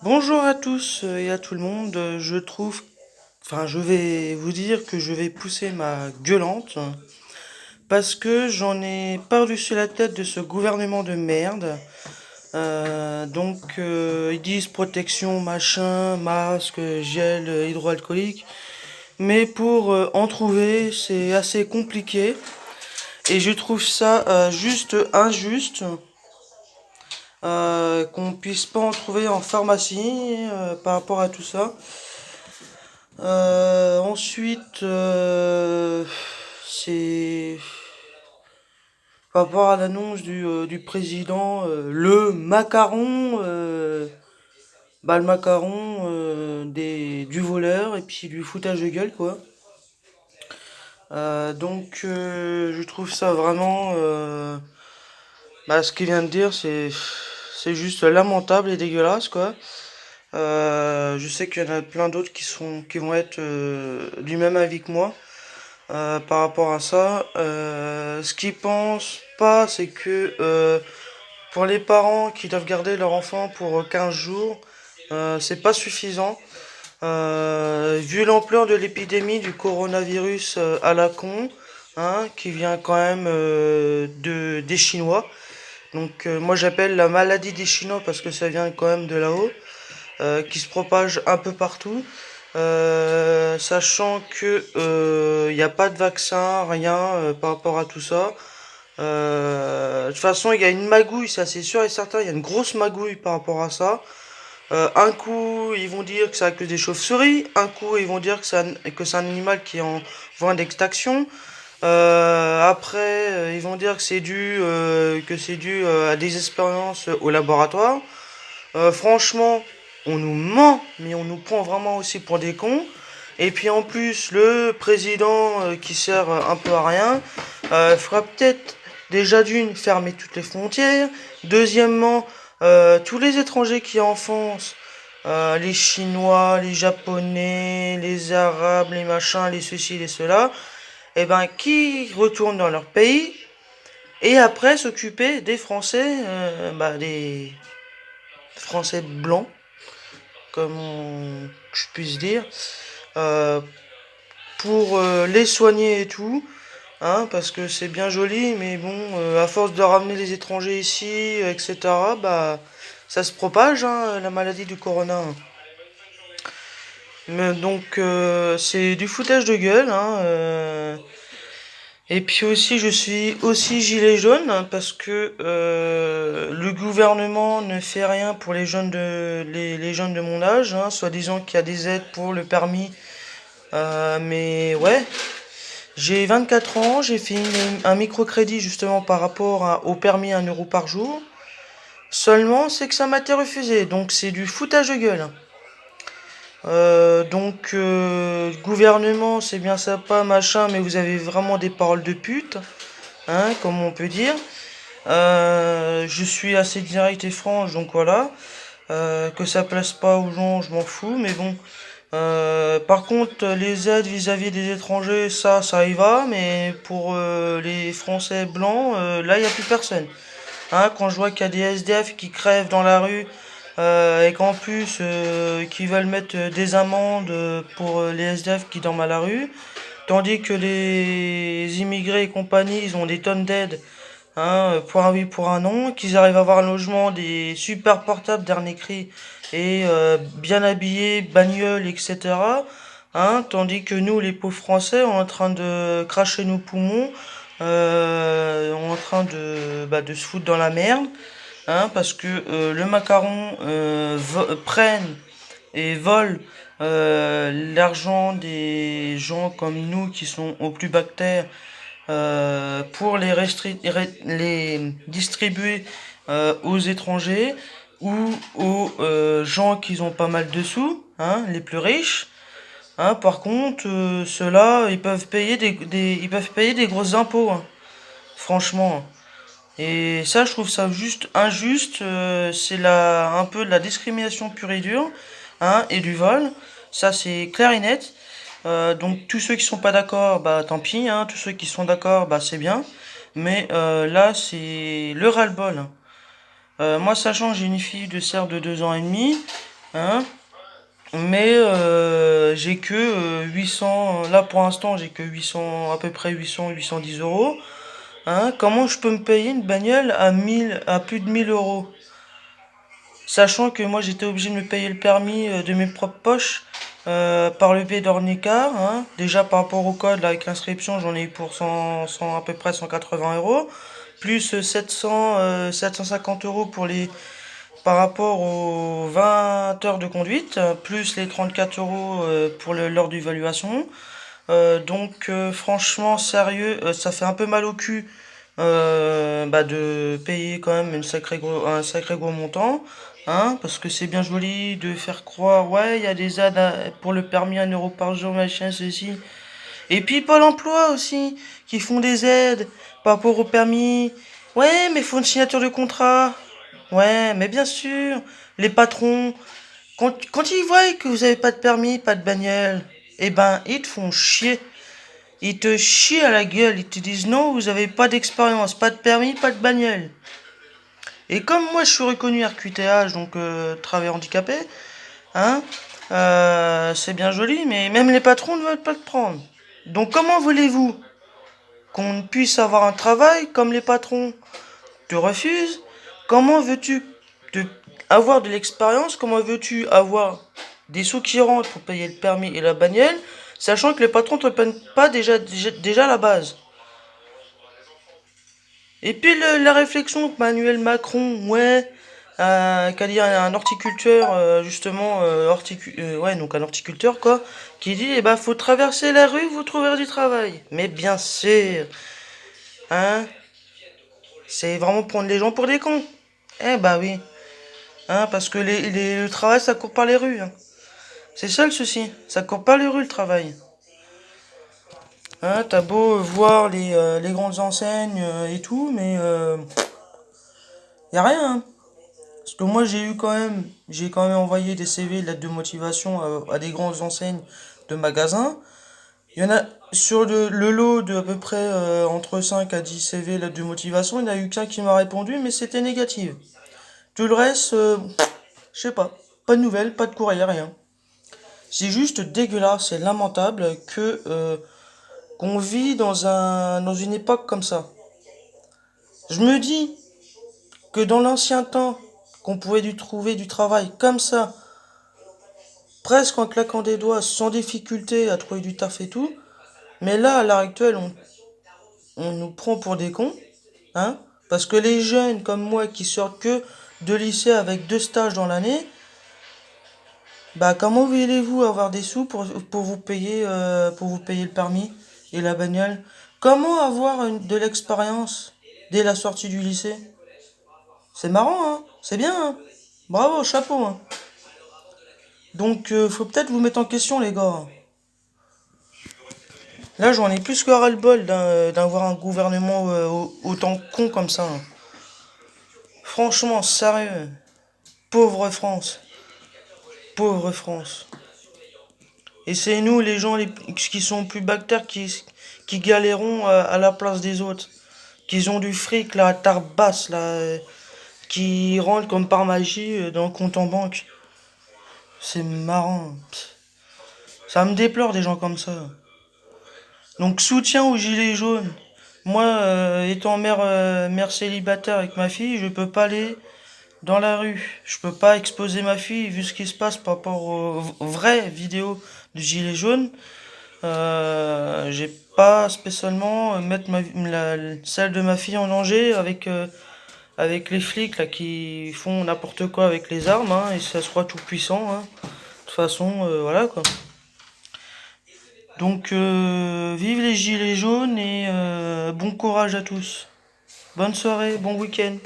Bonjour à tous et à tout le monde. Je vais vous dire que je vais pousser ma gueulante parce que j'en ai par-dessus la tête de ce gouvernement de merde. Ils disent protection, machin, masque, gel hydroalcoolique, mais pour en trouver, c'est assez compliqué et je trouve ça juste injuste. Qu'on puisse pas en trouver en pharmacie par rapport à tout ça. Ensuite, c'est par rapport à l'annonce du président, le macaron du voleur et puis du foutage de gueule, quoi. Je trouve ça vraiment, ce qu'il vient de dire, c'est juste lamentable et dégueulasse, quoi. Je sais qu'il y en a plein d'autres qui vont être du même avis que moi. Par rapport à ça. Ce qu'ils pensent pas, c'est que pour les parents qui doivent garder leur enfant pour 15 jours, c'est pas suffisant. Vu l'ampleur de l'épidémie du coronavirus à la con, hein, qui vient quand même des Chinois. Moi j'appelle la maladie des Chinois parce que ça vient quand même de là-haut, qui se propage un peu partout. Sachant que il n'y a pas de vaccin, rien par rapport à tout ça. De toute façon, il y a une magouille, ça c'est sûr et certain. Il y a une grosse magouille par rapport à ça. Un coup, ils vont dire que c'est à cause des chauves-souris. Un coup, ils vont dire que c'est un animal qui est en voie d'extinction. Ils vont dire que c'est dû à des expériences au laboratoire. Franchement, on nous ment, mais on nous prend vraiment aussi pour des cons. Et puis en plus, le président qui sert un peu à rien, fera peut-être déjà d'une fermer toutes les frontières. Deuxièmement, tous les étrangers qui enfoncent, les Chinois, les Japonais, les Arabes, les machins, les ceci, les cela, et ben qui retournent dans leur pays et après s'occuper des Français, des Français blancs je puisse dire, euh, pour les soigner et tout, hein, parce que c'est bien joli, mais bon, à force de ramener les étrangers ici, etc., ça se propage, hein, la maladie du corona. C'est du foutage de gueule, hein. Et puis aussi, je suis aussi gilet jaune hein, parce que le gouvernement ne fait rien pour les jeunes de mon âge, hein, soi-disant qu'il y a des aides pour le permis. Mais ouais, j'ai 24 ans, j'ai fait un microcrédit justement par rapport au permis 1 euro par jour. Seulement, c'est que ça m'a été refusé, donc c'est du foutage de gueule. Gouvernement, c'est bien sympa, machin, mais vous avez vraiment des paroles de pute, hein, comme on peut dire. Je suis assez direct et franc, donc voilà. Que ça plaise pas aux gens, je m'en fous, mais bon. Par contre, les aides vis-à-vis des étrangers, ça y va, mais pour les Français blancs, là, il n'y a plus personne. Hein, quand je vois qu'il y a des SDF qui crèvent dans la rue, et qu'en plus, qui veulent mettre des amendes pour les SDF qui dorment à la rue, tandis que les immigrés et compagnie, ils ont des tonnes d'aides, hein, pour un oui, pour un non, qu'ils arrivent à avoir un logement, des super portables dernier cri et bien habillés, bagnoles, etc. Hein, tandis que nous, les pauvres Français, on est en train de cracher nos poumons, on est en train de se foutre dans la merde, hein, parce que le macaron prenne et vole l'argent des gens comme nous qui sont au plus bactères pour les distribuer aux étrangers ou aux gens qui ont pas mal de sous, hein, les plus riches. Hein, par contre, ceux-là, ils peuvent payer des gros impôts, hein, franchement. Et ça, je trouve ça juste injuste. Un peu de la discrimination pure et dure, hein, et du vol. Ça, c'est clair et net. Donc tous ceux qui sont pas d'accord, bah tant pis, hein. Tous ceux qui sont d'accord, bah c'est bien. Mais là, c'est le ras-le-bol, hein. Moi, sachant que j'ai une fille de serre de 2 ans et demi, hein. Mais j'ai que 800, là pour l'instant j'ai que 800, à peu près 810 euros. Hein, comment je peux me payer une bagnole à 1000, à plus de 1000 euros? Sachant que moi j'étais obligé de me payer le permis de mes propres poches par le biais d'Ornicar. Hein. Déjà par rapport au code, là, avec l'inscription, j'en ai eu pour 100 à peu près 180 euros. Plus 750 euros pour par rapport aux 20 heures de conduite, plus les 34 euros pour l'heure d'évaluation. Franchement, sérieux, ça fait un peu mal au cul de payer quand même un sacré gros montant. Hein, parce que c'est bien joli de faire croire, ouais, il y a des aides pour le permis 1 euro par jour, machin, ceci. Et puis Pôle emploi aussi, qui font des aides par rapport au permis. Ouais, mais faut une signature de contrat. Ouais, mais bien sûr, les patrons, quand ils voient que vous avez pas de permis, pas de bagnole, eh ben, ils te font chier. Ils te chient à la gueule. Ils te disent non, vous avez pas d'expérience, pas de permis, pas de bagnole. Et comme moi, je suis reconnu RQTH, donc travailleur handicapé, hein, c'est bien joli, mais même les patrons ne veulent pas te prendre. Donc comment voulez-vous qu'on puisse avoir un travail comme les patrons te refusent? Comment veux-tu te- avoir de l'expérience? Comment veux-tu avoir des sous qui rentrent pour payer le permis et la bagnole, sachant que les patrons ne te prennent pas déjà à la base? Et puis la réflexion que Manuel Macron, ouais, qu'a dit un horticulteur, justement, ouais, donc un horticulteur, quoi, qui dit, eh ben, faut traverser la rue, vous trouverez du travail. Mais bien sûr, hein, c'est vraiment prendre les gens pour des cons. Eh bah oui, hein, parce que le travail, ça court par les rues. Hein. C'est ça le souci, ça court pas les rues, le travail. Hein, t'as beau voir les grandes enseignes et tout, mais y a rien. Hein. Parce que moi j'ai quand même envoyé des CV, lettres de motivation à des grandes enseignes de magasins. Il y en a sur le lot de à peu près entre 5 à 10 CV, lettres de motivation, il n'y en a eu qu'un qui m'a répondu, mais c'était négatif. Tout le reste, je sais pas. Pas de nouvelles, pas de courrier, rien. C'est juste dégueulasse, c'est lamentable que qu'on vit dans une époque comme ça. Je me dis que dans l'ancien temps, qu'on pouvait trouver du travail comme ça, presque en claquant des doigts, sans difficulté à trouver du taf et tout. Mais là, à l'heure actuelle, on nous prend pour des cons, hein, parce que les jeunes comme moi qui sortent que de lycée avec 2 stages dans l'année, bah comment voulez-vous avoir des sous pour vous payer le permis et la bagnole? Comment avoir de l'expérience dès la sortie du lycée? C'est marrant, hein, c'est bien, hein. Bravo, chapeau, hein. Donc faut peut-être vous mettre en question, les gars. Là, j'en ai plus que ras-le-bol d'avoir un gouvernement autant con comme ça. Hein. Franchement, sérieux. Pauvre France. Pauvre France. Et c'est nous, les gens qui sont plus bactères, qui galérons à la place des autres. Qui ont du fric, là, à tarbasse, là, qui rentrent comme par magie dans le compte en banque. C'est marrant. Ça me déplore des gens comme ça. Donc soutien aux gilets jaunes. Moi, étant mère célibataire avec ma fille, je peux pas aller dans la rue. Je peux pas exposer ma fille vu ce qui se passe par rapport aux vraies vidéos de gilets jaunes. J'ai pas spécialement mettre celle de ma fille en danger avec les flics là qui font n'importe quoi avec les armes hein, et ça se croit tout puissant. Hein. De toute façon, voilà quoi. Donc, vive les gilets jaunes et bon courage à tous. Bonne soirée, bon week-end.